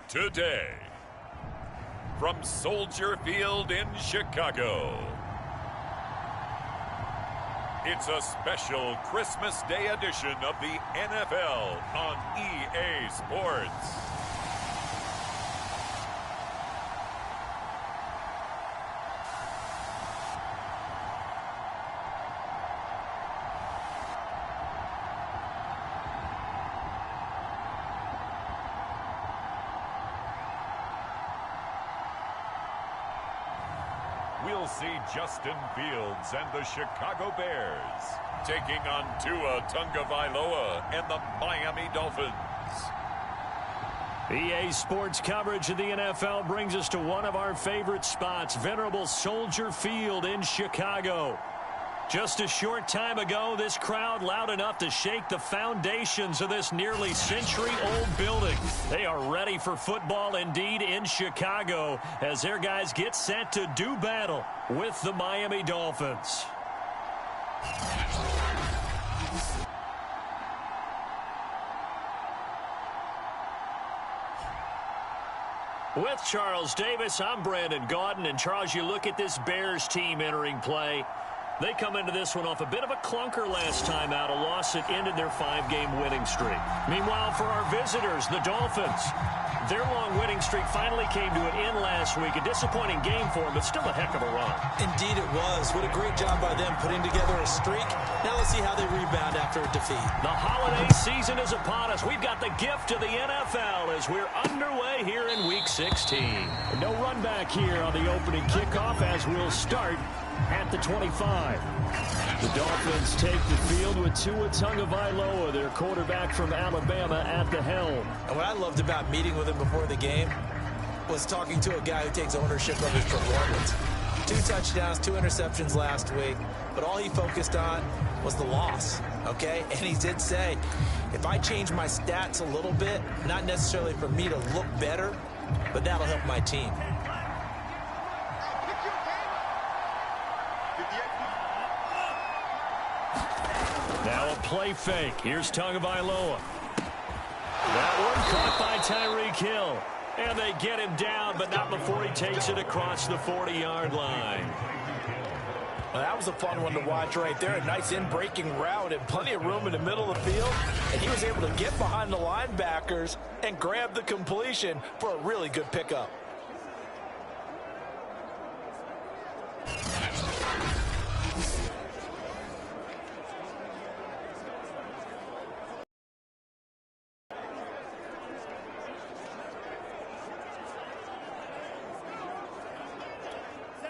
Today, from Soldier Field in Chicago, it's a special Christmas Day edition of the NFL on EA Sports. We'll see Justin Fields and the Chicago Bears taking on Tua Tagovailoa and the Miami Dolphins. EA Sports coverage of the NFL brings us to one of our favorite spots, venerable Soldier Field in Chicago. Just a short time ago, this crowd loud enough to shake the foundations of this nearly century-old building. They are ready for football indeed in Chicago as their guys get set to do battle with the Miami Dolphins. With Charles Davis, I'm Brandon Gaudin. And Charles, you look at this Bears team entering play. They come into this one off a bit of a clunker last time out, a loss that ended their 5-game winning streak. Meanwhile, for our visitors, the Dolphins, their long winning streak finally came to an end last week. A disappointing game for them, but still a heck of a run. Indeed it was. What a great job by them putting together a streak. Now let's see how they rebound after a defeat. The holiday season is upon us. We've got the gift of the NFL as we're underway here in Week 16. No run back here on the opening kickoff as we'll start at the 25. The Dolphins take the field with Tua Tagovailoa, their quarterback from Alabama, at the helm. And what I loved about meeting with him before the game was talking to a guy who takes ownership of his performance. 2 touchdowns, 2 interceptions last week, but all he focused on was the loss, okay? And he did say, if I change my stats a little bit, not necessarily for me to look better, but that'll help my team. Now a play fake. Here's Tagovailoa. That one caught by Tyreek Hill. And they get him down, but not before he takes it across the 40-yard line. Well, that was a fun one to watch right there. A nice in-breaking route and plenty of room in the middle of the field. And he was able to get behind the linebackers and grab the completion for a really good pickup.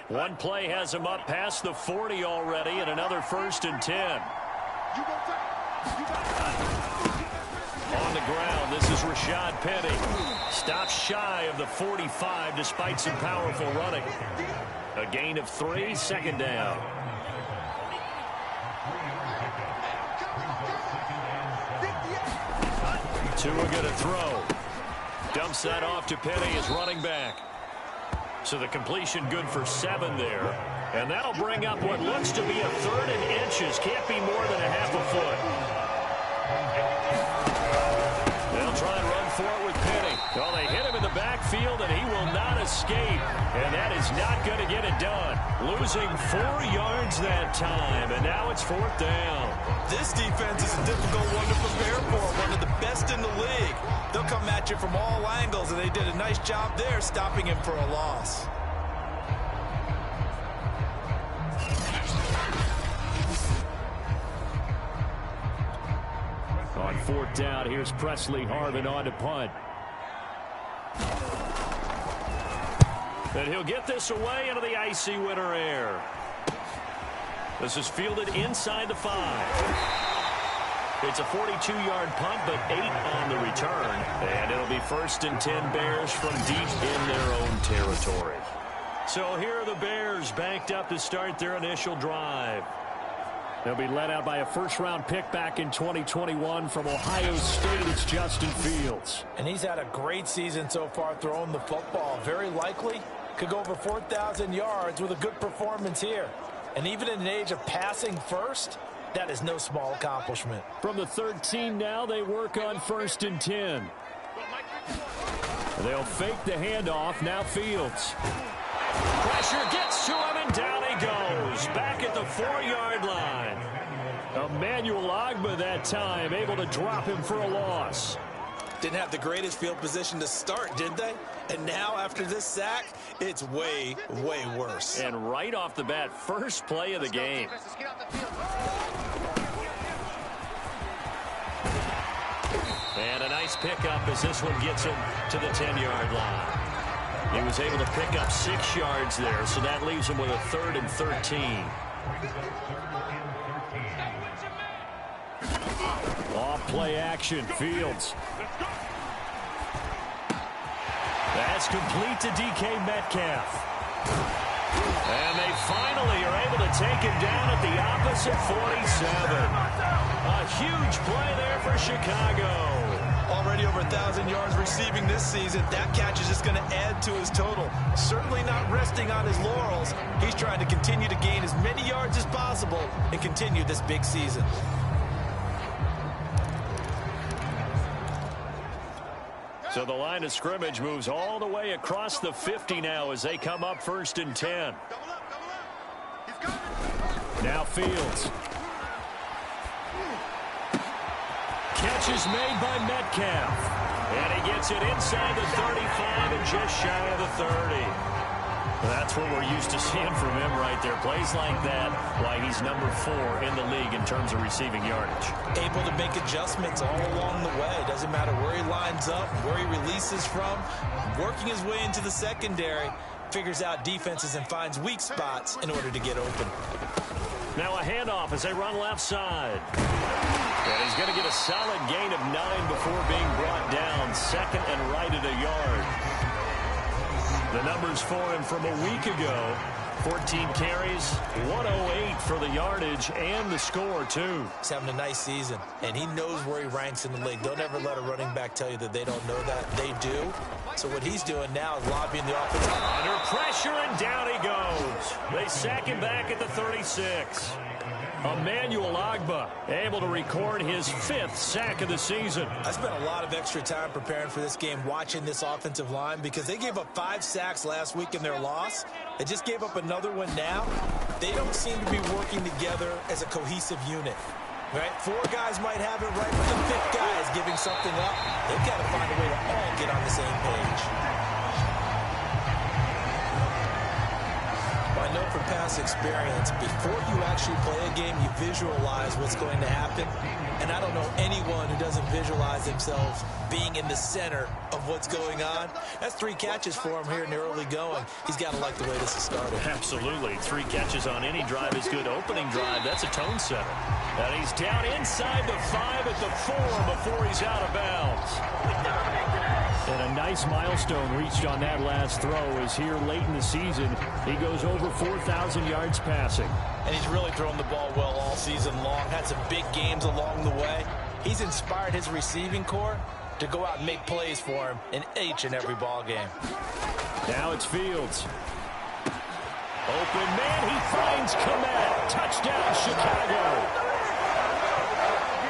One play has him up past the 40 already, and another 1st and 10. On the ground, this is Rashad Penny. Stops shy of the 45 despite some powerful running. A gain of 3, 2nd down. Tua going to throw. Dumps that off to Penny as running back. So the completion good for 7 there. And that'll bring up what looks to be a 3rd and inches. Can't be more than a half a foot. They'll try and run for it with Penny. Well, they hit him in the backfield, and he will not escape. And that is not going to get it done. Losing 4 yards that time, and now it's 4th down. This defense is a difficult one to prepare for, one of the best in the league. They'll come at you from all angles, and they did a nice job there stopping him for a loss. On 4th down, here's Presley Harvin on to punt. And he'll get this away into the icy winter air. This is fielded inside the 5. It's a 42-yard punt, but 8 on the return. And it'll be 1st and 10 Bears from deep in their own territory. So here are the Bears banked up to start their initial drive. They'll be led out by a 1st-round pick back in 2021 from Ohio State. It's Justin Fields. And he's had a great season so far throwing the football. Very likely could go over 4,000 yards with a good performance here. And even in an age of passing first, that is no small accomplishment. From the 13 now, they work on 1st and 10. They'll fake the handoff. Now Fields. Pressure gets to him, and down he goes. Back at the 4-yard line. Emmanuel Ogbah that time, able to drop him for a loss. Didn't have the greatest field position to start, did they? And now, after this sack, it's way, way worse. And right off the bat, first play of the game. And a nice pickup as this one gets him to the 10-yard line. He was able to pick up 6 yards there, so that leaves him with a 3rd and 13. Off play action, Fields. That's complete to DK Metcalf. And they finally are able to take him down at the opposite 47. A huge play there for Chicago. Already over 1,000 yards receiving this season. That catch is just going to add to his total. Certainly not resting on his laurels. He's trying to continue to gain as many yards as possible and continue this big season. So the line of scrimmage moves all the way across the 50 now as they come up 1st and 10. Now Fields. Catch is made by Metcalf. And he gets it inside the 35 and just shy of the 30. That's what we're used to seeing from him right there. Plays like that, why he's number 4 in the league in terms of receiving yardage. Able to make adjustments all along the way. Doesn't matter where he lines up, where he releases from. Working his way into the secondary, figures out defenses and finds weak spots in order to get open. Now a handoff as they run left side. And he's going to get a solid gain of 9 before being brought down. 2nd and right at a yard. The numbers for him from a week ago. 14 carries, 108 for the yardage, and the score, too. He's having a nice season, and he knows where he ranks in the league. Don't ever let a running back tell you that they don't know that. They do. So what he's doing now is lobbying the offense. Under pressure, and down he goes. They sack him back at the 36. Emmanuel Ogbah able to record his 5th sack of the season. I spent a lot of extra time preparing for this game, watching this offensive line, because they gave up 5 sacks last week in their loss. They just gave up another one now. They don't seem to be working together as a cohesive unit. Right? 4 guys might have it right, but the 5th guy is giving something up. They've got to find a way to all get on the same page. I know from past experience, before you actually play a game, you visualize what's going to happen. And I don't know anyone who doesn't visualize themselves being in the center of what's going on. That's 3 catches for him here in the early going. He's got to like the way this has started. Absolutely. 3 catches on any drive is good. Opening drive, that's a tone setter. And he's down inside the 5 at the 4 before he's out of bounds. And a nice milestone reached on that last throw is here late in the season. He goes over 4,000 yards passing. And he's really thrown the ball well all season long. Had some big games along the way. He's inspired his receiving corps to go out and make plays for him in each and every ball game. Now it's Fields. Open man, he finds Kmet. Touchdown, Chicago.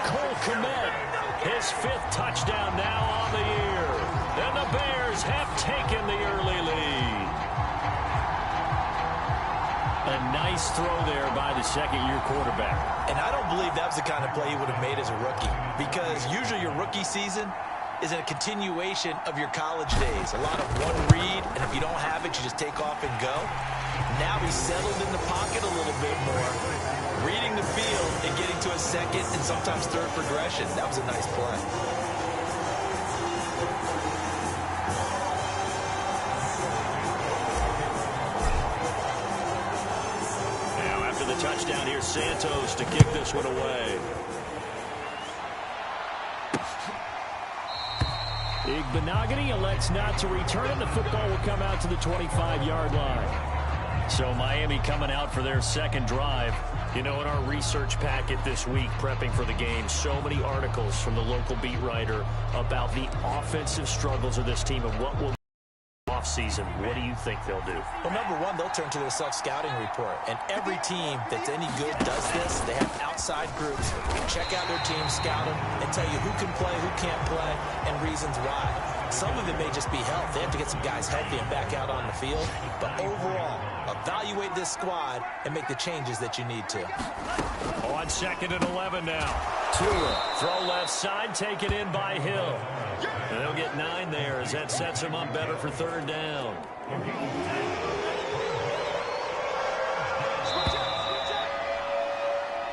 Cole Kmet, his 5th touchdown now on the year. And the Bears have taken the early lead. A nice throw there by the 2nd-year quarterback. And I don't believe that was the kind of play he would have made as a rookie, because usually your rookie season is a continuation of your college days. A lot of one read, and if you don't have it, you just take off and go. Now he's settled in the pocket a little bit more, reading the field and getting to a 2nd and sometimes 3rd progression. That was a nice play. Touchdown here, Santos to kick this one away. Igbinoghene elects not to return. The football will come out to the 25-yard line. So Miami coming out for their 2nd drive. You know, in our research packet this week, prepping for the game, so many articles from the local beat writer about the offensive struggles of this team and what will offseason. What do you think they'll do? Well, number one, they'll turn to their self-scouting report. And every team that's any good does this. They have outside groups. Check out their team, scout them, and tell you who can play, who can't play, and reasons why. Some of it may just be health. They have to get some guys healthy and back out on the field. But overall, evaluate this squad and make the changes that you need to. On 2nd and 11 now. Tua, throw left side, taken in by Hill. And they'll get 9 there as that sets him up better for 3rd down.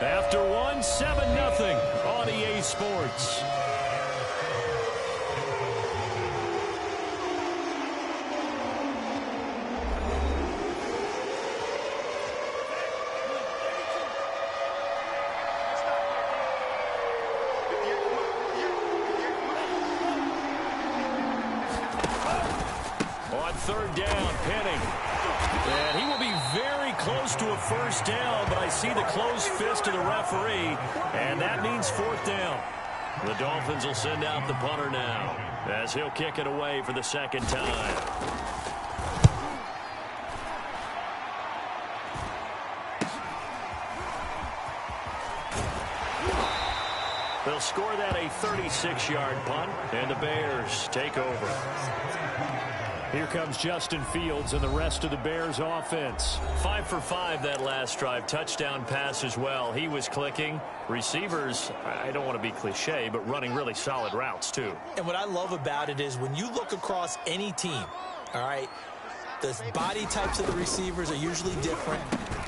After 1, 7-0 on EA Sports. On 3rd down, Penning. And he will be very close to a 1st down, but I see the closed fist of the referee, and that means 4th down. The Dolphins will send out the punter now, as he'll kick it away for the 2nd time. They'll score that a 36-yard punt, and the Bears take over. Here comes Justin Fields and the rest of the Bears offense. 5 for 5 that last drive. Touchdown pass as well. He was clicking. Receivers, I don't want to be cliche, but running really solid routes too. And what I love about it is when you look across any team, all right, the body types of the receivers are usually different.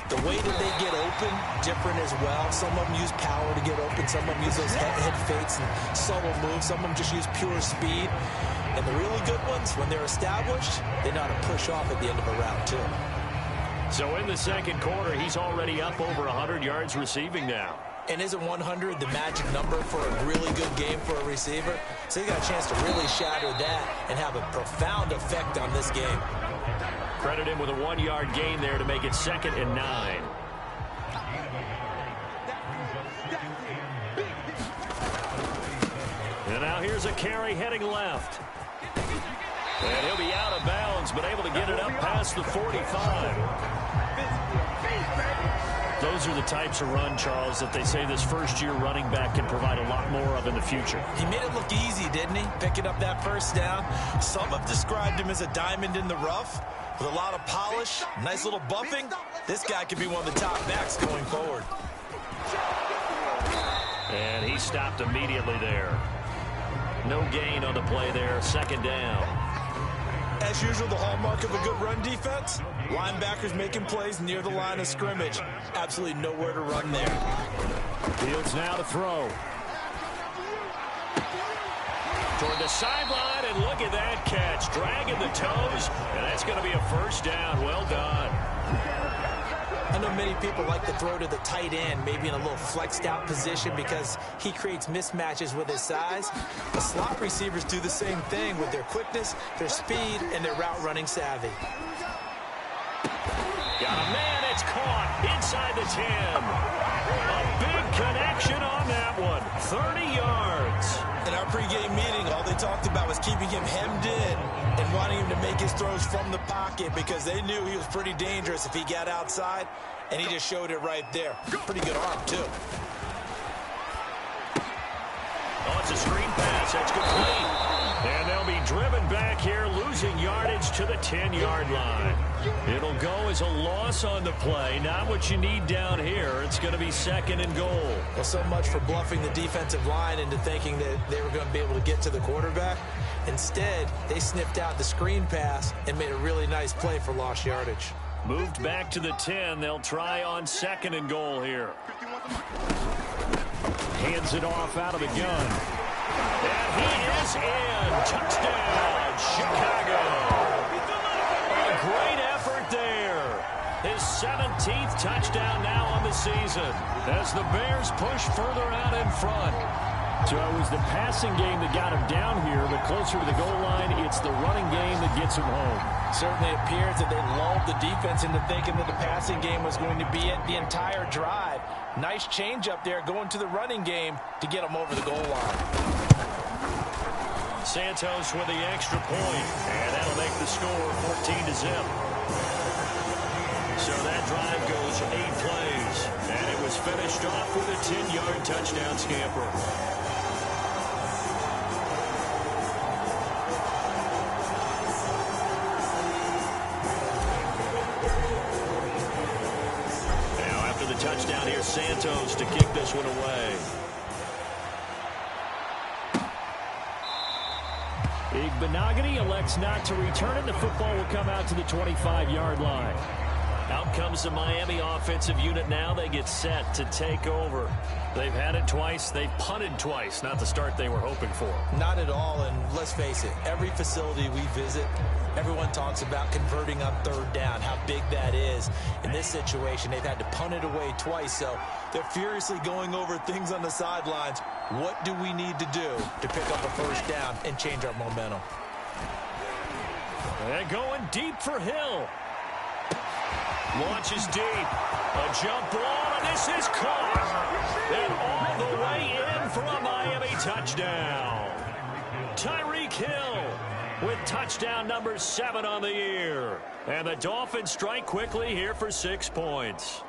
The way that they get open, different as well. Some of them use power to get open. Some of them use those head fakes and subtle moves. Some of them just use pure speed. And the really good ones, when they're established, they know how to push off at the end of a route, too. So in the 2nd quarter, he's already up over 100 yards receiving now. And isn't 100 the magic number for a really good game for a receiver? So he got a chance to really shatter that and have a profound effect on this game. Credit him with a 1-yard gain there to make it 2nd and 9. And now here's a carry heading left. And he'll be out of bounds, but able to get it up past the 45. Those are the types of run, Charles, that they say this first-year running back can provide a lot more of in the future. He made it look easy, didn't he? Picking up that 1st down. Some have described him as a diamond in the rough with a lot of polish, nice little bumping. This guy could be one of the top backs going forward. And he stopped immediately there. No gain on the play there, 2nd down. As usual, the hallmark of a good run defense, linebackers making plays near the line of scrimmage. Absolutely nowhere to run there. Fields now to throw. Toward the sideline, and look at that catch. Dragging the toes, and that's going to be a 1st down. Well done. I know many people like to throw to the tight end, maybe in a little flexed out position because he creates mismatches with his size. But slot receivers do the same thing with their quickness, their speed, and their route running savvy. Got a man, it's caught inside the 10. A big connection on that one. 30 yards. In our pregame meeting, all they talked about was keeping him hemmed in and wanting him to make his throws from the pocket because they knew he was pretty dangerous if he got outside, and he just showed it right there. Pretty good arm, too. Oh, it's a screen pass. That's complete. And they'll be driven back here, losing yardage to the 10-yard line. It'll go as a loss on the play. Not what you need down here. It's going to be 2nd and goal. Well, so much for bluffing the defensive line into thinking that they were going to be able to get to the quarterback. Instead, they sniffed out the screen pass and made a really nice play for lost yardage. Moved back to the 10. They'll try on 2nd and goal here. Hands it off out of the gun. And he is in. Touchdown, Chicago. A great effort there. His 17th touchdown now on the season as the Bears push further out in front. So it was the passing game that got him down here, but closer to the goal line, it's the running game that gets him home. Certainly appears that they lulled the defense into thinking that the passing game was going to be it the entire drive. Nice change up there going to the running game to get them over the goal line. Santos with the extra point, and that'll make the score 14-0. So that drive goes 8 plays, and it was finished off with a 10-yard touchdown scamper. Santos to kick this one away. Igbenogany elects not to return it. The football will come out to the 25-yard line. Out comes the Miami offensive unit now. They get set to take over. They've had it twice. They've punted twice. Not the start they were hoping for. Not at all, and let's face it, every facility we visit, everyone talks about converting on third down, how big that is. In this situation, they've had to punt it away twice, so they're furiously going over things on the sidelines. What do we need to do to pick up a first down and change our momentum? And going deep for Hill. Launches deep. A jump ball, and this is caught. And all the way in for a Miami touchdown. Tyreek Hill with touchdown number 7 on the year. And the Dolphins strike quickly here for 6 points.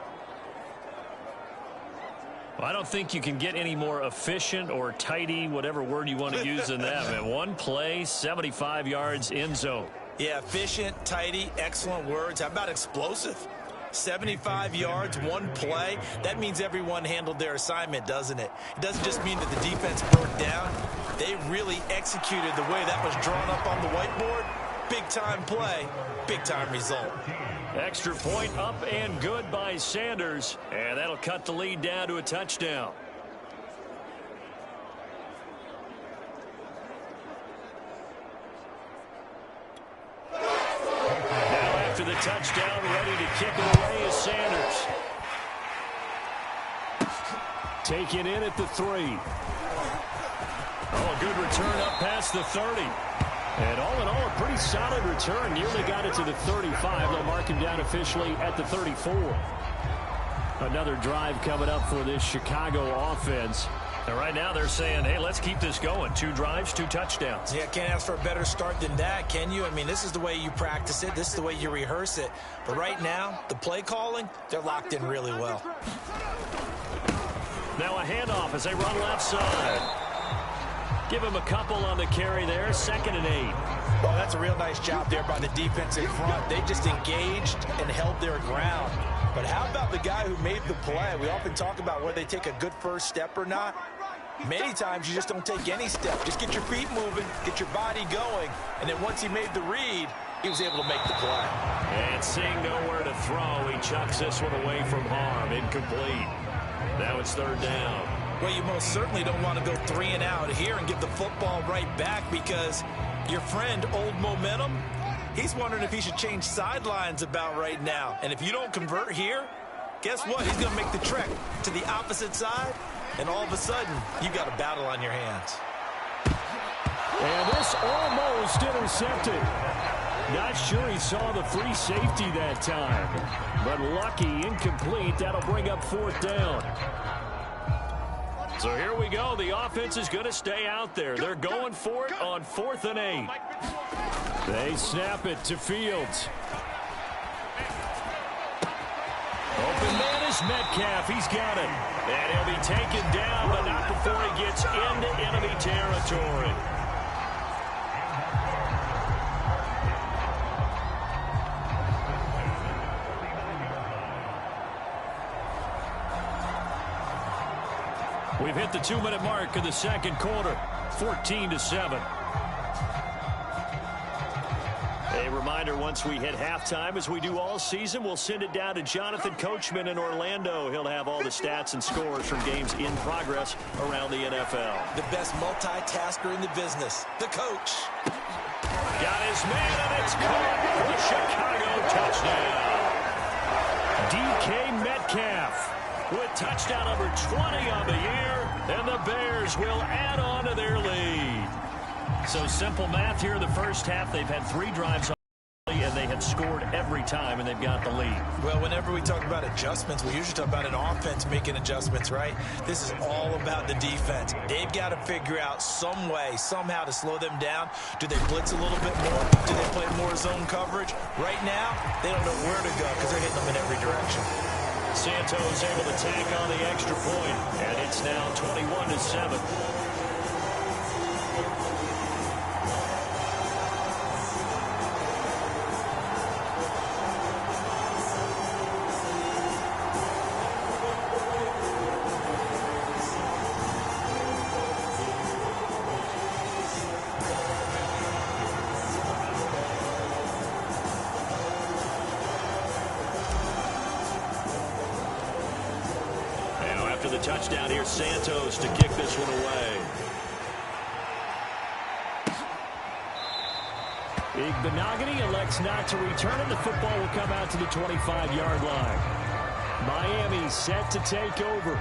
I don't think you can get any more efficient or tidy, whatever word you want to use in that. And one play, 75 yards, end zone. Yeah, efficient, tidy, excellent words. How about explosive? 75 yards, one play. That means everyone handled their assignment, doesn't it? It doesn't just mean that the defense broke down. They really executed the way that was drawn up on the whiteboard. Big-time play, big-time result. Extra point up and good by Sanders. And that'll cut the lead down to a touchdown. After the touchdown, ready to kick it away is Sanders. Taken in at the 3. Oh, a good return up past the 30. And all in all, a pretty solid return. Nearly got it to the 35. They'll mark him down officially at the 34. Another drive coming up for this Chicago offense. And right now they're saying, hey, let's keep this going. 2 drives, 2 touchdowns. Yeah, can't ask for a better start than that, can you? I mean, this is the way you practice it. This is the way you rehearse it. But right now, the play calling, they're locked in really well. Now a handoff as they run left side. Give him a couple on the carry there. 2nd and 8. Well, that's a real nice job there by the defense in front. They just engaged and held their ground. But how about the guy who made the play? We often talk about whether they take a good first step or not. Many times you just don't take any step. Just get your feet moving, get your body going, and then once he made the read, he was able to make the play. And seeing nowhere to throw, he chucks this one away from harm. Incomplete. Now it's 3rd down. Well, you most certainly don't want to go 3 and out here and give the football right back because your friend, Old Momentum, he's wondering if he should change sidelines about right now. And if you don't convert here, guess what? He's going to make the trek to the opposite side, and all of a sudden, you got a battle on your hands. And this almost intercepted. Not sure he saw the free safety that time. But lucky, incomplete. That'll bring up 4th down. So here we go. The offense is going to stay out there. They're going for it on 4th and 8. They snap it to Fields. Open man is Metcalf. He's got it. And he'll be taken down, but not before he gets into enemy territory. We've hit the 2-minute mark of the 2nd quarter, 14-7. A reminder, once we hit halftime, as we do all season, we'll send it down to Jonathan Coachman in Orlando. He'll have all the stats and scores from games in progress around the NFL. The best multitasker in the business, the coach. Got his man, and it's caught for a Chicago touchdown. DK Metcalf with touchdown number 20 on the year, and the Bears will add on to their lead. So simple math here in the first half. They've had 3 drives and they have scored every time, and they've got the lead. Well, whenever we talk about adjustments, we usually talk about an offense making adjustments, right? This is all about the defense. They've got to figure out some way, somehow to slow them down. Do they blitz a little bit more? Do they play more zone coverage? Right now, they don't know where to go because they're hitting them in every direction. Santos able to tack on the extra point, and it's now 21-7. touchdown here, Santos, to kick this one away. Igbenogany elects not to return, and the football will come out to the 25-yard line. Miami set to take over.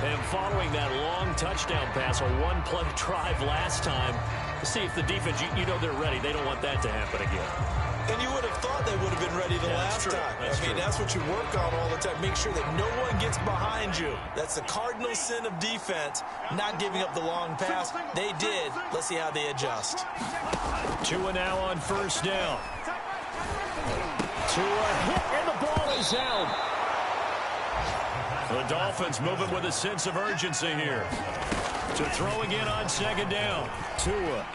And following that long touchdown pass, a one-play drive last time, to see if the defense, you know they're ready. They don't want that to happen again. And you would have thought they would have been ready the last time. That's what you work on all the time. Make sure that no one gets behind you. That's the cardinal sin of defense, not giving up the long pass. They did. Let's see how they adjust. Tua now on first down. Tua hit, and the ball is out. The Dolphins moving with a sense of urgency here. To throw again on second down. Tua.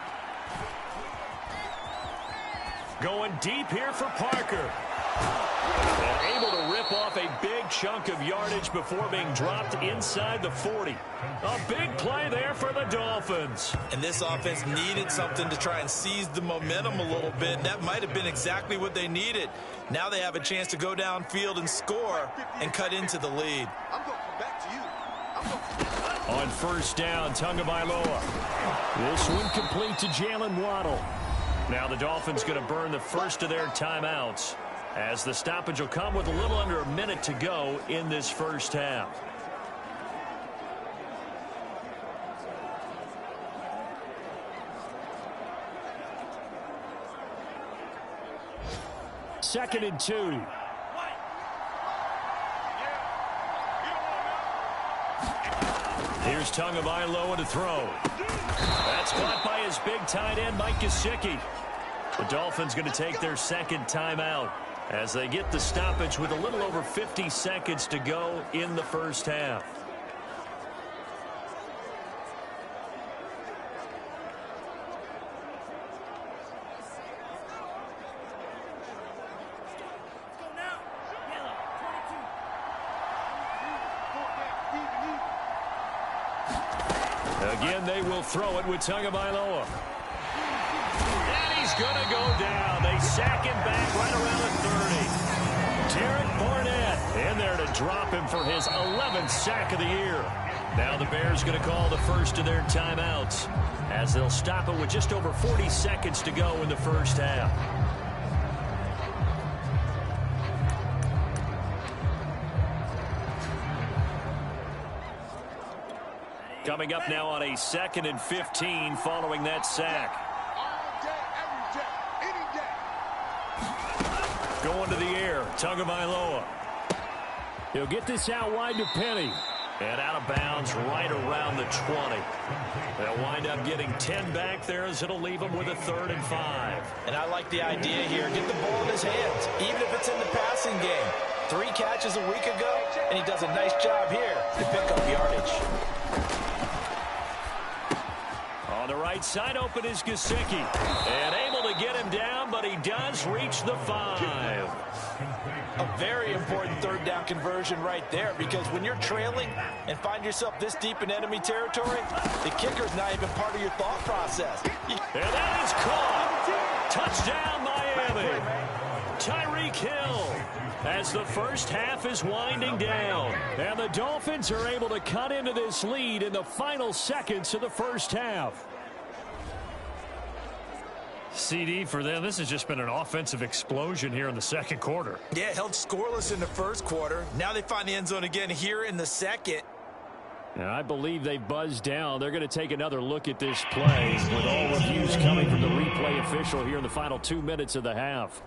Going deep here for Parker. And able to rip off a big chunk of yardage before being dropped inside the 40. A big play there for the Dolphins. And this offense needed something to try and seize the momentum a little bit. That might have been exactly what they needed. Now they have a chance to go downfield and score and cut into the lead. I'm going to come back to you. On first down, Tagovailoa. This one complete to Jalen Waddle. Now the Dolphins going to burn the first of their timeouts, as the stoppage will come with a little under a minute to go in this first half. Second and 2. Here's Tagovailoa to throw. That's caught by his big tight end, Mike Gesicki. The Dolphins going to take their second timeout as they get the stoppage with a little over 50 seconds to go in the first half. Again, they will throw it with Tagovailoa. And he's going to go down. They sack him back right around the 30. Derek Barnett in there to drop him for his 11th sack of the year. Now the Bears going to call the first of their timeouts, as they'll stop it with just over 40 seconds to go in the first half. Coming up now on a 2nd and 15 following that sack. Going to the air, Tagovailoa. He'll get this out wide to Penny. And out of bounds right around the 20. They'll wind up getting 10 back there, as it'll leave them with a 3rd and 5. And I like the idea here. Get the ball in his hands, even if it's in the passing game. 3 catches a week ago, and he does a nice job here to pick up yardage. On the right side, open is Gesicki. And able to get him down, but he does reach the 5. A very important 3rd down conversion right there, because when you're trailing and find yourself this deep in enemy territory, the kicker's not even part of your thought process. And that is caught. Touchdown, Miami. Tyreek Hill, as the first half is winding down. And the Dolphins are able to cut into this lead in the final seconds of the first half. CD, for them, this has just been an offensive explosion here in the second quarter. Yeah, held scoreless in the first quarter. Now they find the end zone again here in the second. And I believe they buzzed down. They're going to take another look at this play, with all reviews coming from the replay official here in the final 2 minutes of the half.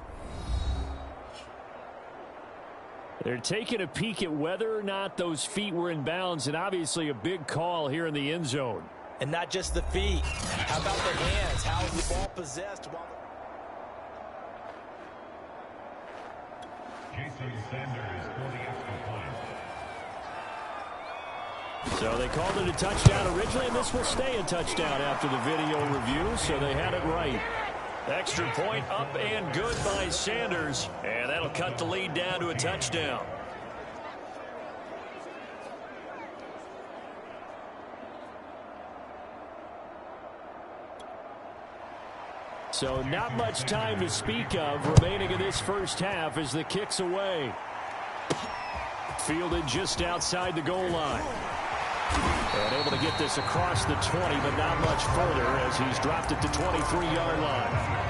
They're taking a peek at whether or not those feet were in bounds, and obviously a big call here in the end zone. And not just the feet. How about the hands? How is the ball possessed? Jason Sanders for the extra point. So they called it a touchdown originally, and this will stay a touchdown after the video review, so they had it right. Extra point up and good by Sanders, and that'll cut the lead down to a touchdown. So not much time to speak of remaining in this first half as the kick's away. Fielded just outside the goal line. And able to get this across the 20, but not much further as he's dropped it to 23-yard line.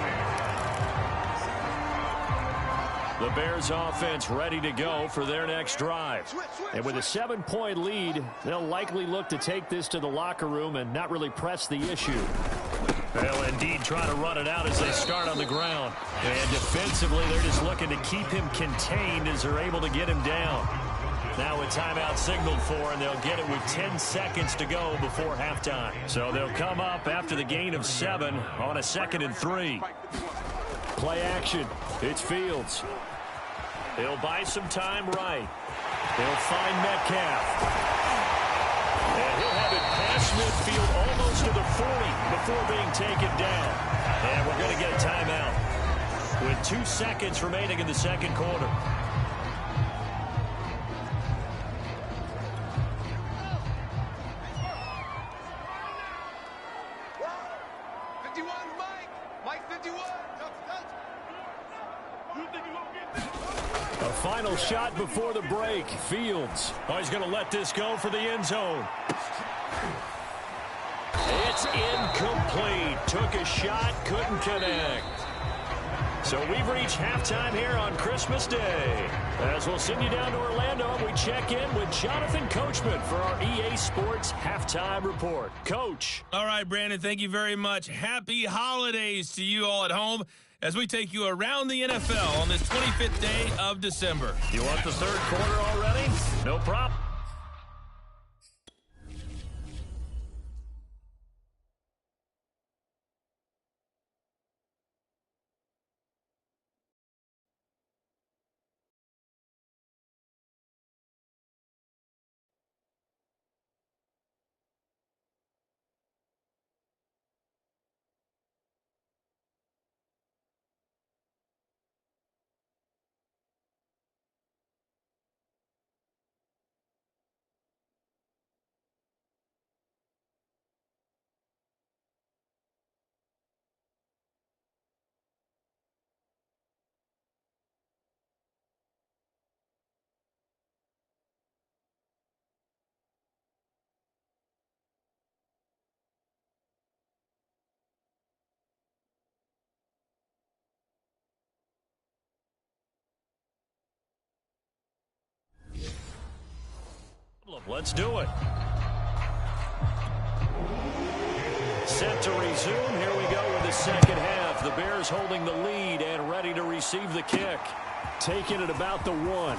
The Bears offense ready to go for their next drive. And with a 7-point lead, they'll likely look to take this to the locker room and not really press the issue. They'll indeed try to run it out as they start on the ground. And defensively, they're just looking to keep him contained as they're able to get him down. Now a timeout signaled for, and they'll get it with 10 seconds to go before halftime. So they'll come up after the gain of 7 on a 2nd and 3. Play action. It's Fields. He'll buy some time right. He'll find Metcalf. And he'll have it past midfield almost to the 40 before being taken down. And we're going to get a timeout with 2 seconds remaining in the second quarter. Final shot before the break. Fields. Oh, he's going to let this go for the end zone. It's incomplete. Took a shot, couldn't connect. So we've reached halftime here on Christmas Day. As we'll send you down to Orlando, we check in with Jonathan Coachman for our EA Sports Halftime Report. Coach. All right, Brandon, thank you very much. Happy holidays to you all at home as we take you around the NFL on this 25th day of December. You want the third quarter already? No problem. Let's do it. Set to resume. Here we go with the second half. The Bears holding the lead and ready to receive the kick. Taking it about the 1.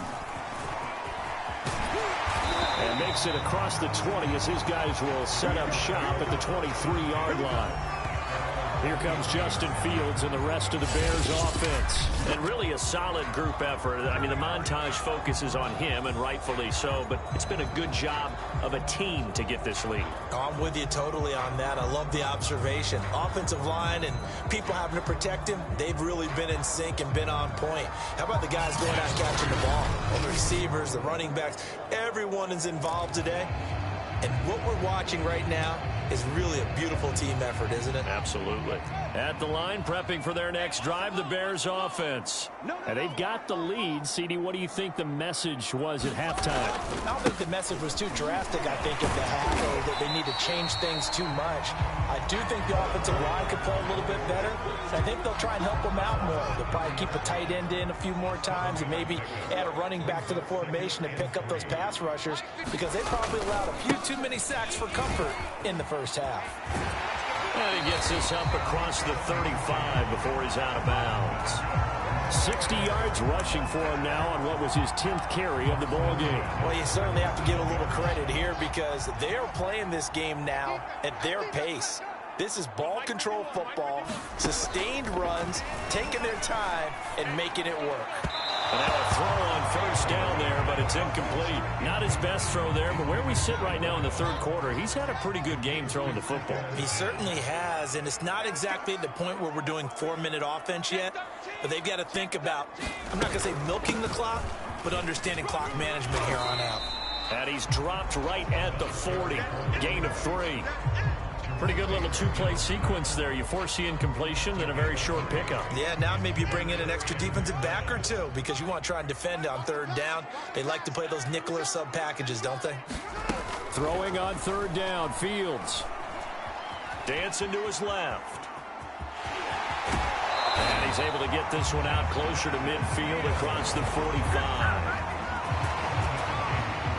And makes it across the 20 as his guys will set up shop at the 23-yard line. Here comes Justin Fields and the rest of the Bears offense. And really a solid group effort. I mean, the montage focuses on him, and rightfully so, but it's been a good job of a team to get this lead. I'm with you totally on that. I love the observation. Offensive line and people having to protect him, they've really been in sync and been on point. How about the guys going out and catching the ball? Well, the receivers, the running backs, everyone is involved today. And what we're watching right now is really a beautiful team effort, isn't it? Absolutely. At the line, prepping for their next drive, the Bears offense. And they've got the lead. CD, what do you think the message was at halftime? I don't think the message was too drastic, I think, at the half, or that they need to change things too much. I do think the offensive line could play a little bit better. I think they'll try and help them out more. They'll probably keep a tight end in a few more times and maybe add a running back to the formation and pick up those pass rushers, because they probably allowed a few too many sacks for comfort in the first half. And he gets this up across the 35 before he's out of bounds. 60 yards rushing for him now on what was his 10th carry of the ball game. Well, you certainly have to give a little credit here because they're playing this game now at their pace. This is ball control football, sustained runs, taking their time, and making it work. And now a throw on first down there, but it's incomplete. Not his best throw there, but where we sit right now in the third quarter, he's had a pretty good game throwing the football. He certainly has, and it's not exactly at the point where we're doing 4-minute offense yet, but they've got to think about, I'm not going to say milking the clock, but understanding clock management here on out. And he's dropped right at the 40. Gain of 3. Pretty good little two-play sequence there. You force the incompletion, then a very short pickup. Yeah, now maybe you bring in an extra defensive back or two because you want to try and defend on third down. They like to play those nickel or sub packages, don't they? Throwing on third down, Fields. Dancing to his left. And he's able to get this one out closer to midfield across the 45.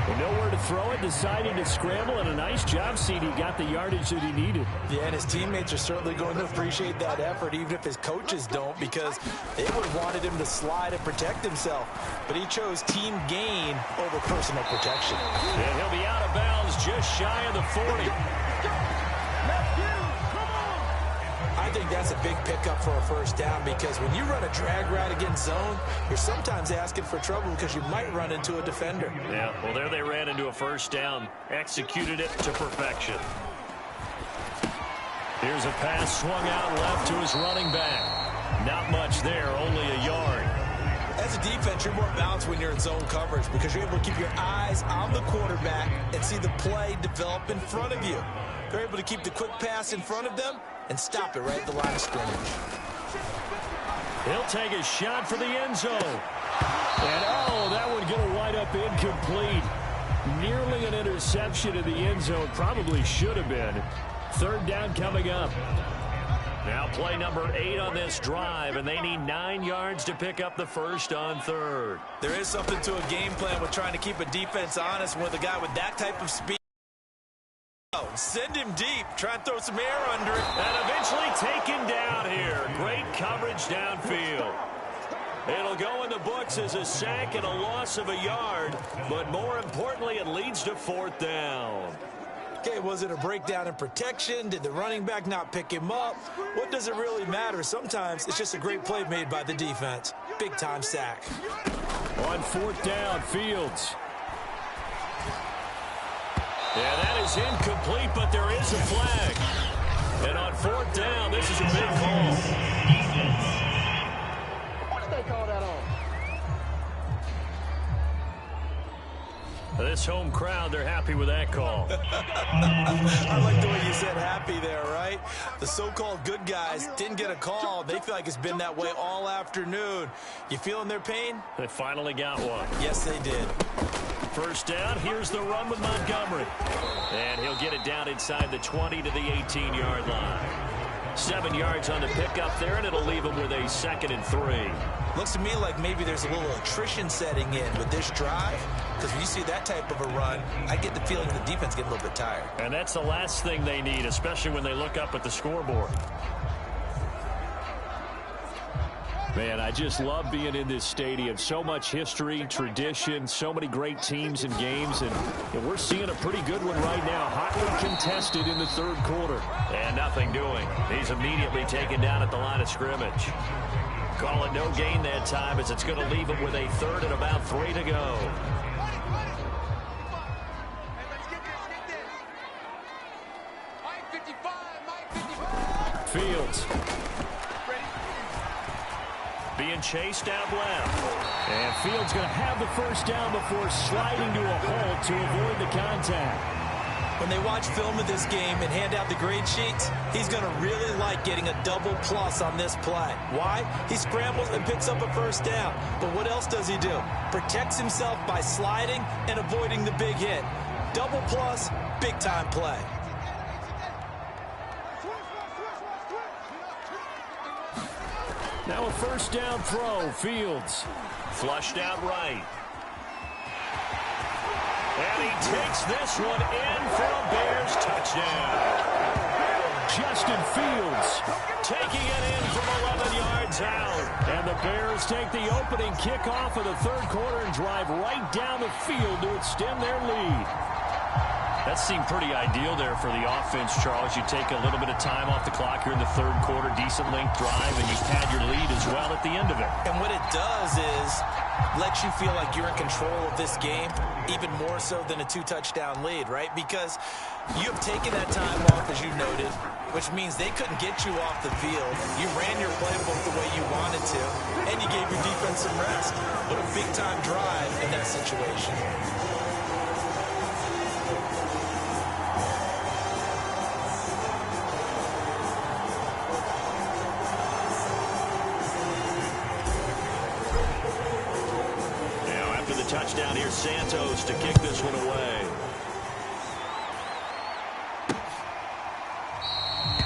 Well, nowhere to throw it, deciding to scramble, and a nice job, CD. Got the yardage that he needed. Yeah, and his teammates are certainly going to appreciate that effort, even if his coaches don't, because they would have wanted him to slide and protect himself. But he chose team gain over personal protection. And he'll be out of bounds just shy of the 40. I think that's a big pickup for a first down, because when you run a drag route against zone, you're sometimes asking for trouble because you might run into a defender. Yeah, well, there they ran into a first down. Executed it to perfection. Here's a pass swung out left to his running back. Not much there, only a yard. As a defense, you're more balanced when you're in zone coverage because you're able to keep your eyes on the quarterback and see the play develop in front of you. They're able to keep the quick pass in front of them and stop it right at the line of scrimmage. He'll take a shot for the end zone. And, oh, that one going to wind up incomplete. Nearly an interception in the end zone. Probably should have been. Third down coming up. Now play number 8 on this drive, and they need 9 yards to pick up the first on third. There is something to a game plan with trying to keep a defense honest with a guy with that type of speed. Send him deep. Try and throw some air under it. And eventually taken down here. Great coverage downfield. It'll go in the books as a sack and a loss of a yard, but more importantly, it leads to fourth down. Okay, was it a breakdown in protection? Did the running back not pick him up? What does it really matter? Sometimes it's just a great play made by the defense. Big-time sack. On fourth down, Fields. Yeah, that is incomplete, but there is a flag. And on fourth down, this is a big call. What did they call that on? This home crowd, they're happy with that call. I like the way you said happy there, right? The so-called good guys didn't get a call. They feel like it's been that way all afternoon. You feeling their pain? They finally got one. Yes, they did. First down, here's the run with Montgomery. And he'll get it down inside the 20 to the 18-yard line. 7 yards on the pickup there, and it'll leave him with a 2nd and 3. Looks to me like maybe there's a little attrition setting in with this drive, because when you see that type of a run, I get the feeling the defense getting a little bit tired. And that's the last thing they need, especially when they look up at the scoreboard. Man, I just love being in this stadium. So much history, tradition, so many great teams and games, and we're seeing a pretty good one right now. Hotly contested in the third quarter. And nothing doing. He's immediately taken down at the line of scrimmage. Call it no gain that time, as it's going to leave him with a 3rd and about 3 to go. Fields. Being chased out left. And Fields going to have the first down before sliding to a halt to avoid the contact. When they watch film of this game and hand out the grade sheets, he's going to really like getting a double plus on this play. Why? He scrambles and picks up a first down. But what else does he do? Protects himself by sliding and avoiding the big hit. Double plus, big-time play. Now a first down throw, Fields. Flushed out right. And he takes this one in for a Bears touchdown. Justin Fields taking it in from 11 yards out. And the Bears take the opening kickoff of the third quarter and drive right down the field to extend their lead. That seemed pretty ideal there for the offense, Charles. You take a little bit of time off the clock here in the third quarter, decent length drive, and you pad your lead as well at the end of it. And what it does is let you feel like you're in control of this game, even more so than a 2-touchdown lead, right? Because you've taken that time off, as you noted, which means they couldn't get you off the field. You ran your playbook the way you wanted to, and you gave your defense some rest. What a big-time drive in that situation. Touchdown here, Santos to kick this one away.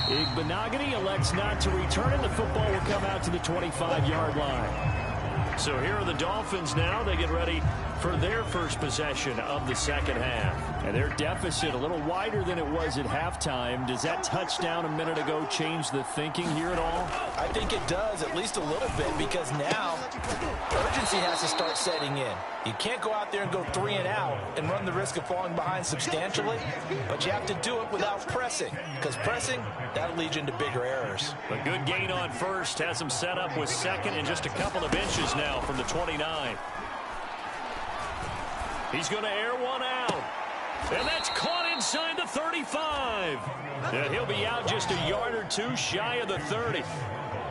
Igbenogany elects not to return it. The football will come out to the 25-yard line. So here are the Dolphins now. They get ready for their first possession of the second half. And their deficit a little wider than it was at halftime. Does that touchdown a minute ago change the thinking here at all? I think it does, at least a little bit, because now urgency has to start setting in. You can't go out there and go 3 and out and run the risk of falling behind substantially, but you have to do it without pressing, because pressing, that'll lead you into bigger errors. A good gain on first has him set up with second and just a couple of inches now from the 29. He's going to air one out. And that's caught inside the 35. And he'll be out just a yard or two shy of the 30.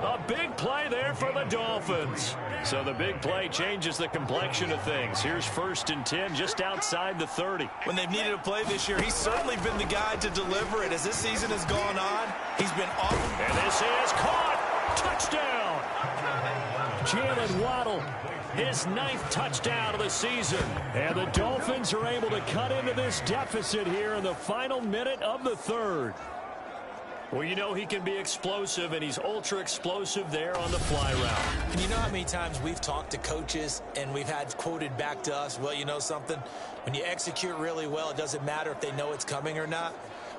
A big play there for the Dolphins. So the big play changes the complexion of things. Here's 1st and 10 just outside the 30. When they've needed a play this year, he's certainly been the guy to deliver it. As this season has gone on, he's been awesome. And this is caught. Touchdown. Jalen Waddle, his 9th touchdown of the season. And the Dolphins are able to cut into this deficit here in the final minute of the 3rd. Well, you know he can be explosive, and he's ultra-explosive there on the fly route. And you know how many times we've talked to coaches and we've had quoted back to us, well, you know something? When you execute really well, it doesn't matter if they know it's coming or not.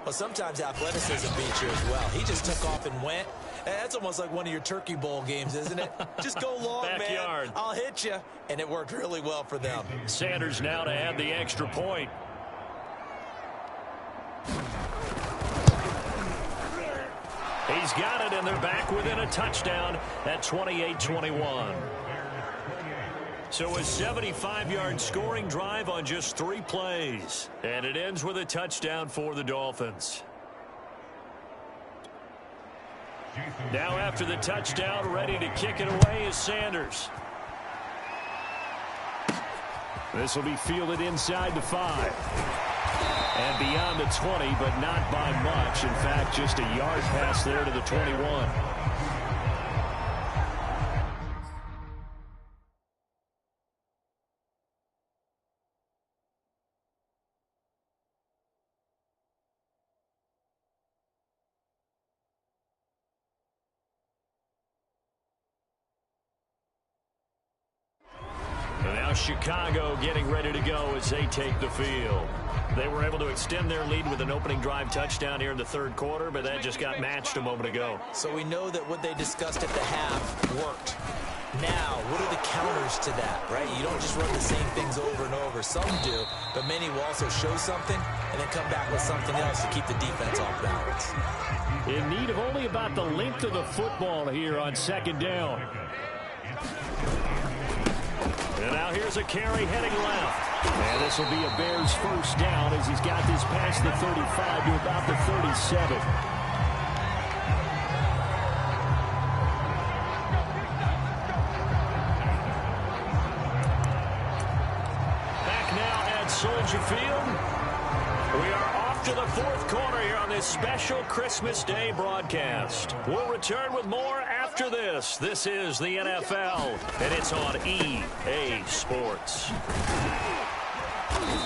Well, sometimes athleticism beats you as well. He just took off and went. That's almost like one of your Turkey Bowl games, isn't it? Just go long, Backyard. man. I'll hit you. And it worked really well for them. Sanders now to add the extra point. He's got it, and they're back within a touchdown at 28-21. So a 75-yard scoring drive on just 3 plays. And it ends with a touchdown for the Dolphins. Now after the touchdown, ready to kick it away is Sanders. This will be fielded inside the 5. And beyond the 20, but not by much. In fact, just a yard pass there to the 21. And now Chicago getting ready to go as they take the field. They were able to extend their lead with an opening drive touchdown here in the 3rd quarter, but that just got matched a moment ago. So we know that what they discussed at the half worked. Now, what are the counters to that, right? You don't just run the same things over and over. Some do, but many will also show something and then come back with something else to keep the defense off balance. In need of only about the length of the football here on 2nd down. And now here's a carry heading left. And this will be a Bears 1st down as he's got this past the 35 to about the 37. Back now at Soldier Field. We are off to the 4th quarter here on this special Christmas Day broadcast. We'll return with more after this. This is the NFL, and it's on EA Sports.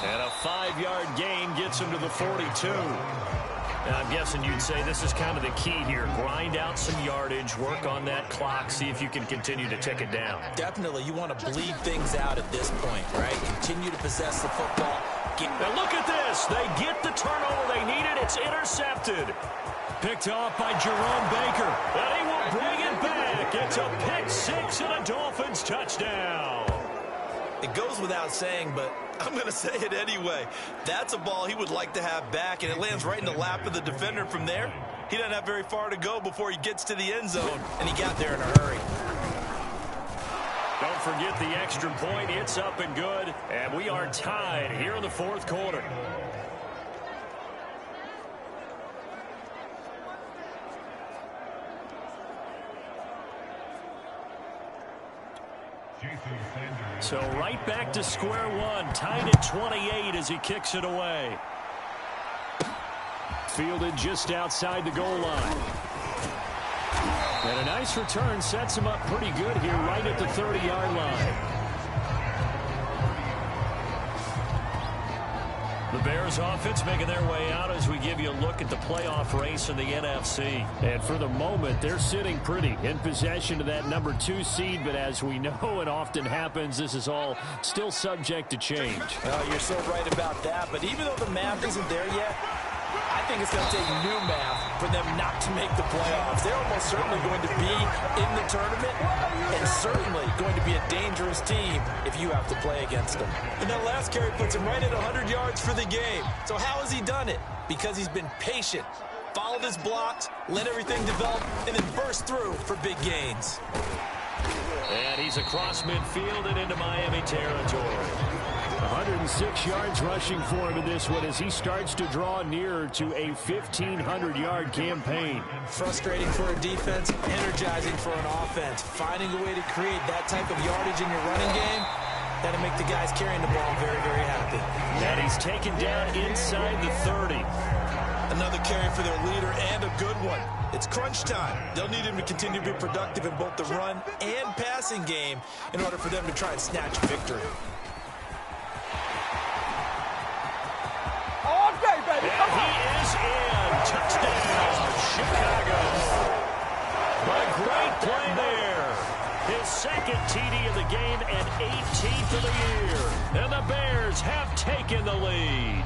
And a 5-yard gain gets him to the 42. And I'm guessing you'd say this is kind of the key here. Grind out some yardage, work on that clock, see if you can continue to tick it down. Definitely, you want to bleed things out at this point, right? Continue to possess the football. Now look at this. They get the turnover they needed. It's intercepted. Picked off by Jerome Baker. And he will bring it back. It's a pick 6 and a Dolphins touchdown. It goes without saying, but I'm going to say it anyway. That's a ball he would like to have back, and it lands right in the lap of the defender from there. He doesn't have very far to go before he gets to the end zone, and he got there in a hurry. Don't forget the extra point. It's up and good, and we are tied here in the 4th quarter. So right back to square one, tied at 28 as he kicks it away. Fielded just outside the goal line. And a nice return sets him up pretty good here right at the 30-yard line. The Bears offense making their way out as we give you a look at the playoff race in the NFC. And for the moment, they're sitting pretty in possession of that number 2 seed. But as we know, it often happens, this is all still subject to change. Well, you're so right about that. But even though the math isn't there yet, I think it's going to take new math for them not to make the playoffs. They're almost certainly going to be in the tournament and certainly going to be a dangerous team if you have to play against them. And that last carry puts him right at 100 yards for the game. So how has he done it? Because he's been patient, followed his blocks, let everything develop, and then burst through for big gains. And he's across midfield and into Miami territory. 106 yards rushing for him in this one as he starts to draw nearer to a 1,500-yard campaign. Frustrating for a defense, energizing for an offense. Finding a way to create that type of yardage in your running game, that'll make the guys carrying the ball very, very happy. And he's taken down inside the 30. Another carry for their leader and a good one. It's crunch time. They'll need him to continue to be productive in both the run and passing game in order for them to try and snatch victory. And he is in. Touchdown, Chicago. A great play there. His second TD of the game and 18th of the year. And the Bears have taken the lead.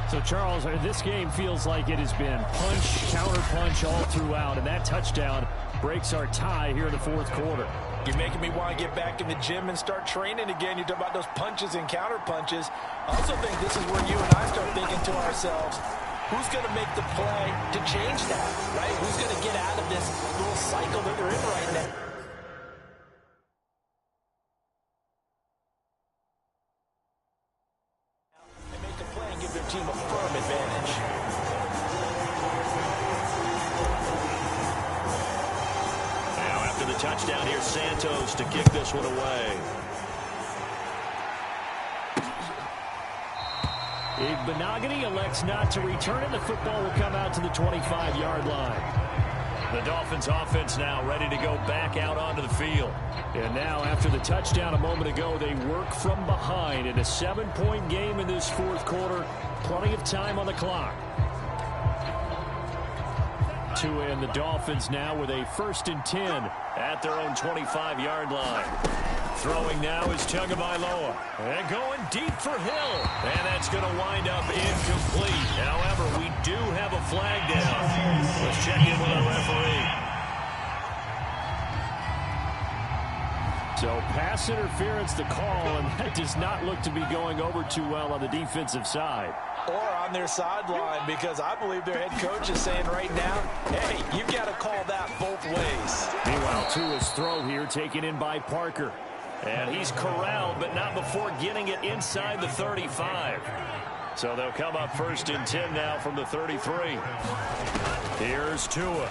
So, Charles, this game feels like it has been punch, counter-punch all throughout, and that touchdown breaks our tie here in the fourth quarter. You're making me want to get back in the gym and start training again. You talk about those punches and counter punches. I also think this is where you and I start thinking to ourselves, who's going to make the play to change that, right? Who's going to get out of this little cycle that they're in right now? And make the play and give their team a firm advantage. The touchdown here, Santos to kick this one away. Benogany elects not to return it. The football will come out to the 25-yard line. The Dolphins offense now ready to go back out onto the field. And now after the touchdown a moment ago, they work from behind in a 7-point game in this fourth quarter. Plenty of time on the clock. Tua and the Dolphins now with a 1st and 10 at their own 25-yard line. Throwing now is Tagovailoa. And going deep for Hill. And that's going to wind up incomplete. However, we do have a flag down. Let's check in with our referee. So pass interference the call, and that does not look to be going over too well on the defensive side. Or on their sideline, because I believe their head coach is saying right now, hey, you've got to call that both ways. Meanwhile, Tua's throw here taken in by Parker. And he's corralled, but not before getting it inside the 35. So they'll come up 1st and 10 now from the 33. Here's Tua.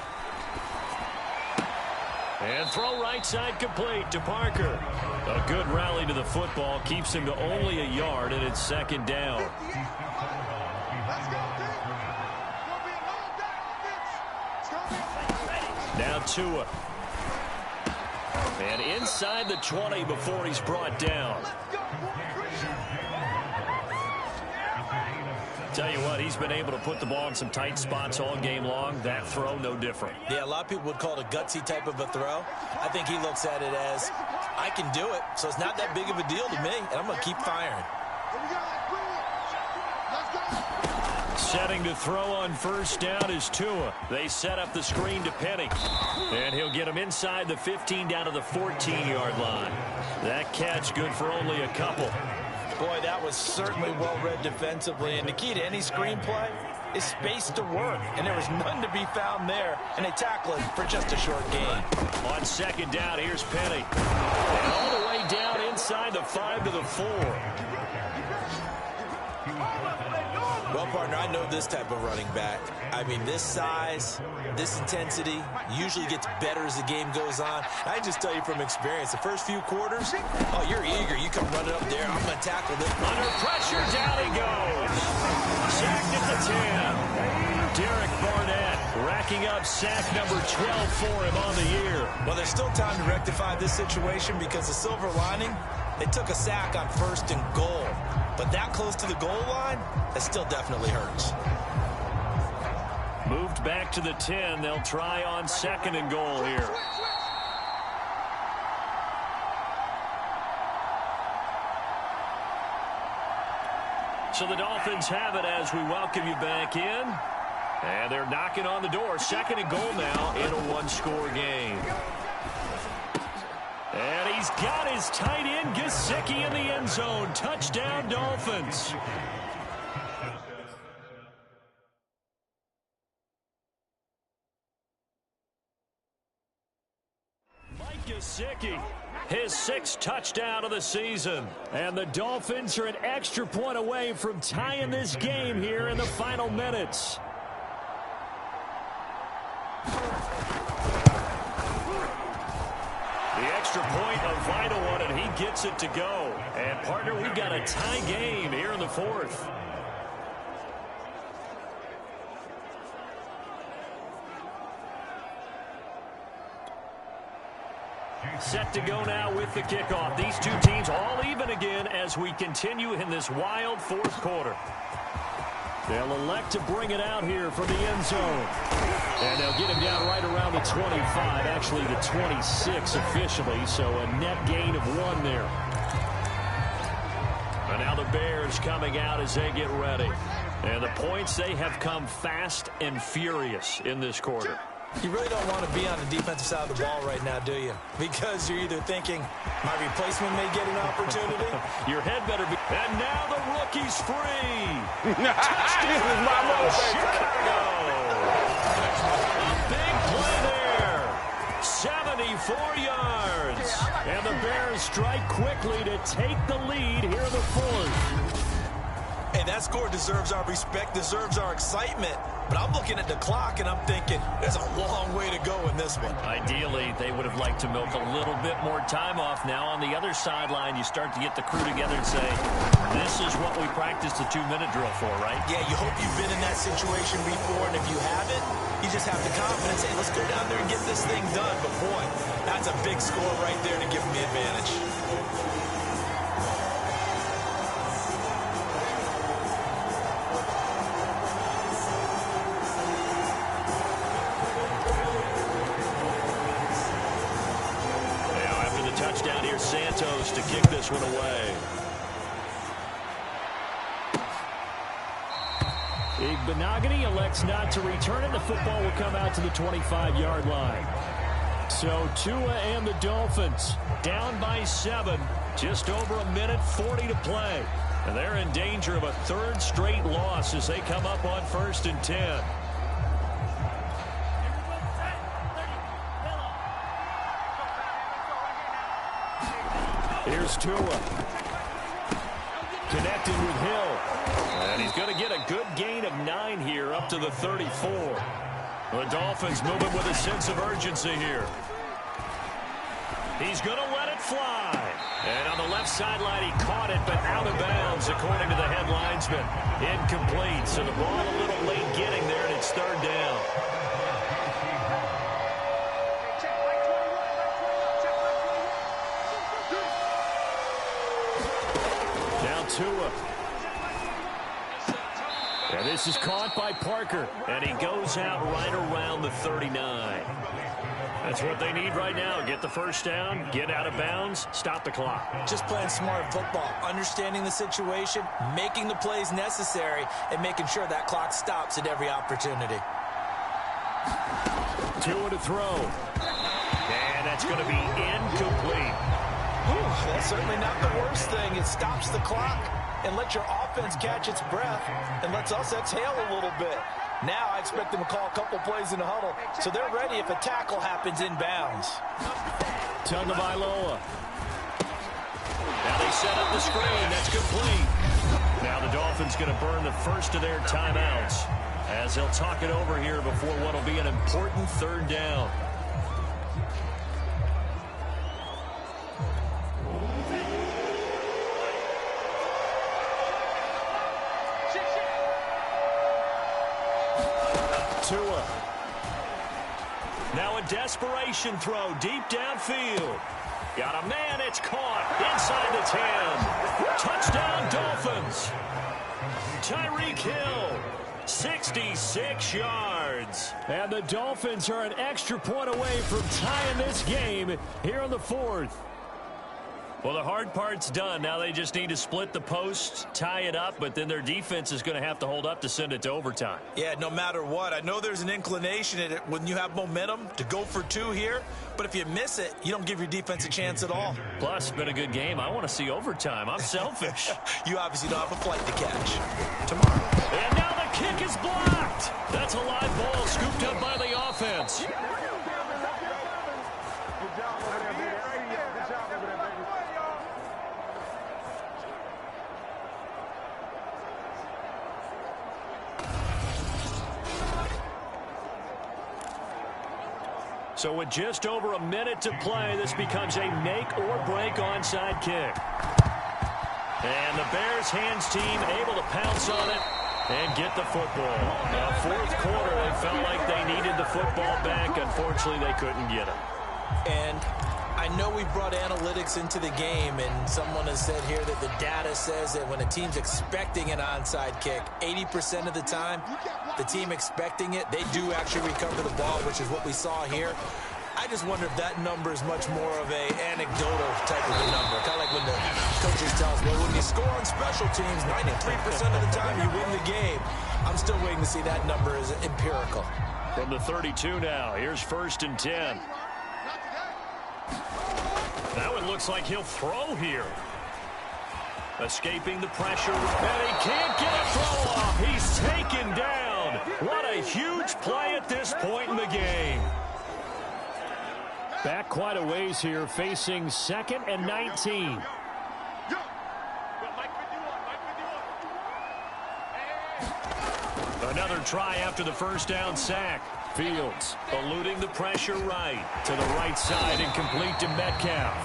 And throw right side complete to Parker. A good rally to the football keeps him to only a yard, and it's 2nd down. Now Tua. And inside the 20 before he's brought down. Tell you what, he's been able to put the ball in some tight spots all game long. That throw, no different. Yeah, a lot of people would call it a gutsy type of a throw. I think he looks at it as, I can do it, so it's not that big of a deal to me, and I'm going to keep firing. Setting to throw on 1st down is Tua. They set up the screen to Penny. And he'll get him inside the 15 down to the 14-yard line. That catch good for only a couple. Boy, that was certainly well-read defensively. And the key to any screenplay is space to work. And there was none to be found there. And they tackle it for just a short gain. On 2nd down, here's Penny. And all the way down inside the 5 to the 4. Well, partner, I know this type of running back. I mean, this size, this intensity usually gets better as the game goes on. I just tell you from experience, the first few quarters, oh, you're eager. You come running up there. I'm going to tackle this. Under pressure, down he goes. Sacked at the 10. Derek Barnett racking up sack number 12 for him on the year. Well, there's still time to rectify this situation because the silver lining, They took a sack on 1st and goal. But that close to the goal line, that still definitely hurts. Moved back to the 10. They'll try on 2nd and goal here. So the Dolphins have it as we welcome you back in. And they're knocking on the door. 2nd and goal now in a one-score game. And he's got his tight end, Gesicki, in the end zone. Touchdown, Dolphins. Mike Gesicki, his 6th touchdown of the season. And the Dolphins are an extra point away from tying this game here in the final minutes. The extra point, a vital one, and he gets it to go. And, partner, we've got a tie game here in the 4th. Set to go now with the kickoff. These two teams all even again as we continue in this wild 4th quarter. They'll elect to bring it out here from the end zone. And they'll get him down right around the 25, actually the 26 officially, so a net gain of 1 there. And now the Bears coming out as they get ready. And the points, they have come fast and furious in this quarter. You really don't want to be on the defensive side of the ball right now, do you? Because you're either thinking, my replacement may get an opportunity. Your head better be. And now the rookie's free. Touchdown, Chicago. Big play there. 74 yards. And the Bears strike quickly to take the lead here in the 4th. Hey, that score deserves our respect, deserves our excitement. But I'm looking at the clock, and I'm thinking, there's a long way to go in this one. Ideally, they would have liked to milk a little bit more time off. Now, on the other sideline, you start to get the crew together and say, this is what we practiced the 2-minute drill for, right? Yeah, you hope you've been in that situation before, and if you haven't, you just have the confidence, hey, let's go down there and get this thing done. But, boy, that's a big score right there to give them the advantage. Touchdown here, Santos to kick this one away. Igbenogany elects not to return it. The football will come out to the 25-yard line. So Tua and the Dolphins down by 7. Just over a minute 40 to play. And they're in danger of a 3rd straight loss as they come up on 1st and 10. Here's Tua. Connecting with Hill. And he's going to get a good gain of 9 here up to the 34. The Dolphins moving with a sense of urgency here. He's going to let it fly. And on the left sideline, he caught it, but out of bounds, according to the head linesman. Incomplete, so the ball a little late getting there, and it's 3rd down. Tua. And this is caught by Parker. And he goes out right around the 39. That's what they need right now. Get the first down, get out of bounds, stop the clock. Just playing smart football, understanding the situation, making the plays necessary, and making sure that clock stops at every opportunity. Tua to throw. And that's going to be incomplete. That's certainly not the worst thing. It stops the clock and lets your offense catch its breath and lets us exhale a little bit. Now I expect them to call a couple plays in the huddle, so they're ready if a tackle happens inbounds. Tagovailoa. Now they set up the screen. That's complete. Now the Dolphins going to burn the first of their timeouts as they'll talk it over here before what will be an important 3rd down. Tua. Now a desperation throw deep downfield. Got a man, it's caught inside the 10. Touchdown, Dolphins. Tyreek Hill, 66 yards. And the Dolphins are an extra point away from tying this game here in the fourth. Well, the hard part's done. Now they just need to split the post, tie it up, but then their defense is going to have to hold up to send it to overtime. Yeah, no matter what. I know there's an inclination in it when you have momentum to go for two here, but if you miss it, you don't give your defense a chance at all. Plus, it's been a good game. I want to see overtime. I'm selfish. You obviously don't have a flight to catch tomorrow. And now the kick is blocked. That's a live ball scooped up by the offense. So with just over a minute to play, this becomes a make-or-break onside kick. And the Bears hands team able to pounce on it and get the football. Now, fourth quarter, they felt like they needed the football back. Unfortunately, they couldn't get it. And I know we brought analytics into the game, and someone has said here that the data says that when a team's expecting an onside kick, 80% of the time, the team expecting it, they do actually recover the ball, which is what we saw here. I just wonder if that number is much more of a anecdotal type of a number. Kind of like when the coaches tell us, well, when you score on special teams, 93% of the time you win the game. I'm still waiting to see that number as empirical. From the 32 now, here's 1st and 10. Now it looks like he'll throw here. Escaping the pressure, and he can't get a throw off. He's taken down. What a huge play at this point in the game. Back quite a ways here, facing 2nd and 19. Another try after the first down sack. Fields eluding the pressure right to the right side and complete to Metcalf.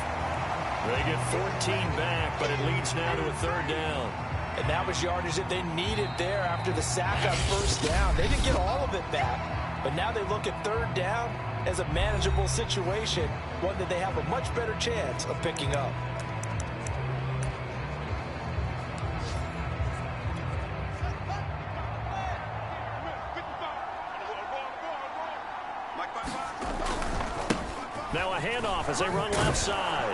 They get 14 back, but it leads now to a 3rd down. And that was yardage that they needed there after the sack on 1st down. They didn't get all of it back, but now they look at 3rd down as a manageable situation, one that they have a much better chance of picking up. Now a handoff as they run left side.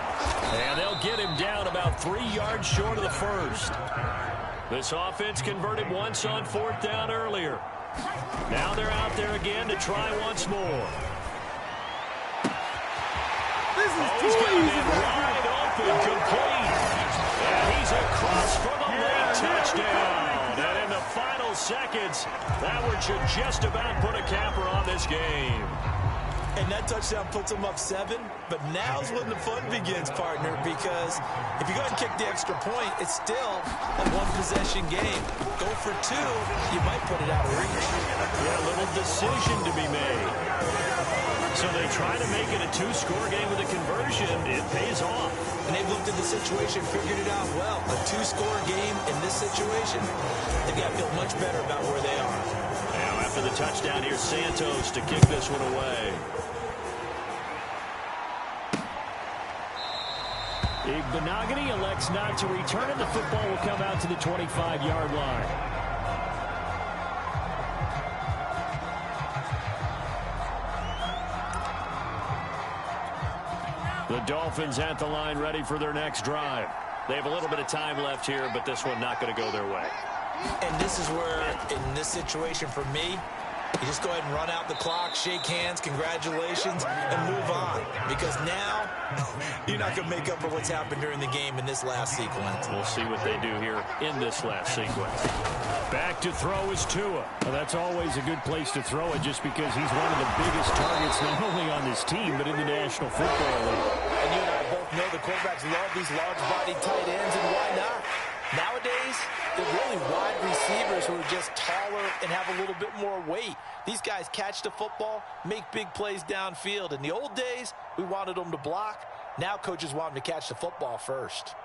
And they'll get him down about 3 yards short of the first. This offense converted once on 4th down earlier. Now they're out there again to try once more. This is He's got him wide open, complete. And he's across for the late touchdown. And in the final seconds, that one should just about put a capper on this game. And that touchdown puts them up 7. But now's when the fun begins, partner, because if you go ahead and kick the extra point, it's still a one-possession game. Go for 2, you might put it out of reach. Yeah, a little decision to be made. So they try to make it a 2-score game with a conversion. It pays off. And they've looked at the situation, figured it out well. A 2-score game in this situation, they've got to feel much better about where they are. Now after the touchdown, here's Santos to kick this one away. Benogany elects not to return it. The football will come out to the 25-yard line. The Dolphins at the line ready for their next drive. They have a little bit of time left here, but this one not going to go their way. And this is where, in this situation for me, you just go ahead and run out the clock, shake hands, congratulations, and move on. Because now, you're not going to make up for what's happened during the game in this last sequence. We'll see what they do here in this last sequence. Back to throw is Tua. Well, that's always a good place to throw it just because he's one of the biggest targets not only on this team but in the National Football League. And you and I both know the quarterbacks love these large-bodied tight ends, and why not? Nowadays, they're really wide receivers who are just taller and have a little bit more weight. These guys catch the football, make big plays downfield. In the old days, we wanted them to block. Now coaches want them to catch the football first.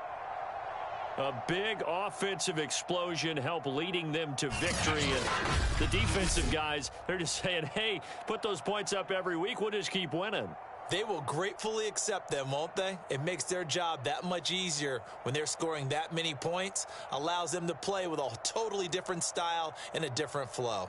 A big offensive explosion help leading them to victory. And the defensive guys, they're just saying, hey, put those points up every week. We'll just keep winning. They will gratefully accept them, won't they? It makes their job that much easier when they're scoring that many points, allows them to play with a totally different style and a different flow.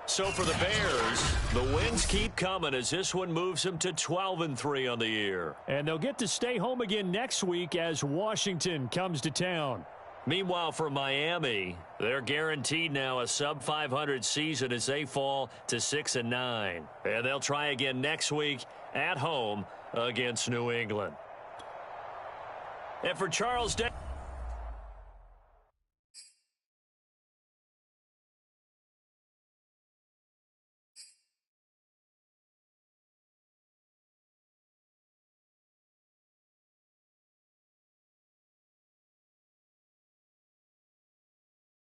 So for the Bears, the wins keep coming as this one moves them to 12-3 on the year. And they'll get to stay home again next week as Washington comes to town. Meanwhile, for Miami, they're guaranteed now a sub-500 season as they fall to 6-9. And they'll try again next week at home against New England. And for Charles Day.